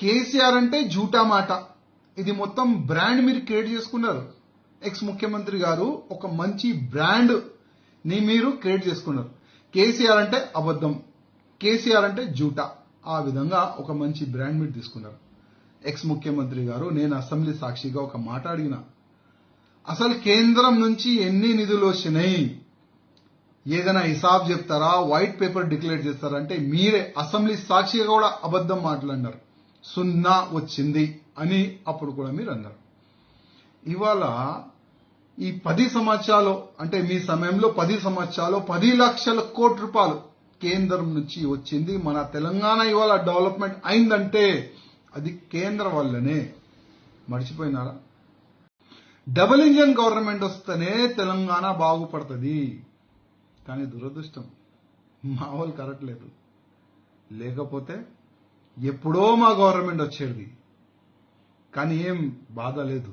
కేసీఆర్ అంటే జూటా మాట. ఇది మొత్తం బ్రాండ్ మీరు క్రియేట్ చేసుకున్నారు. ఎక్స్ ముఖ్యమంత్రి గారు ఒక మంచి బ్రాండ్ ని మీరు క్రియేట్ చేసుకున్నారు. కేసీఆర్ అంటే అబద్ధం, కేసీఆర్ అంటే జూటా, ఆ విధంగా ఒక మంచి బ్రాండ్ మీరు తీసుకున్నారు. ఎక్స్ ముఖ్యమంత్రి గారు, నేను అసెంబ్లీ సాక్షిగా ఒక మాట అడిగిన, అసలు కేంద్రం నుంచి ఎన్ని నిధులు వచ్చినాయి, ఏదైనా హిసాబ్ చెప్తారా, వైట్ పేపర్ డిక్లేర్ చేస్తారా అంటే మీరే అసెంబ్లీ సాక్షిగా కూడా అబద్ధం మాట్లాడినారు. 0 వచ్చింది అని అప్పుడు కూడా మీరు అన్నారు. ఇవాళ ఈ 10 సంవత్సరాలు అంటే మీ సమయంలో 10 సంవత్సరాలు 10 లక్షల కోట్ల రూపాయలు కేంద్రం నుంచి వచ్చింది. మన తెలంగాణ ఇవాళ డెవలప్మెంట్ అయిందంటే అది కేంద్రం వల్లనే. మర్చిపోయినారా? డబుల్ ఇంజన్ గవర్నమెంట్ వస్తేనే తెలంగాణ బాగుపడుతుంది. కానీ దురదృష్టం మా వాళ్ళు కరెక్ట్ లేదు. లేకపోతే ఎప్పుడో మా గవర్నమెంట్ వచ్చేది. కానీ ఏం బాధ లేదు.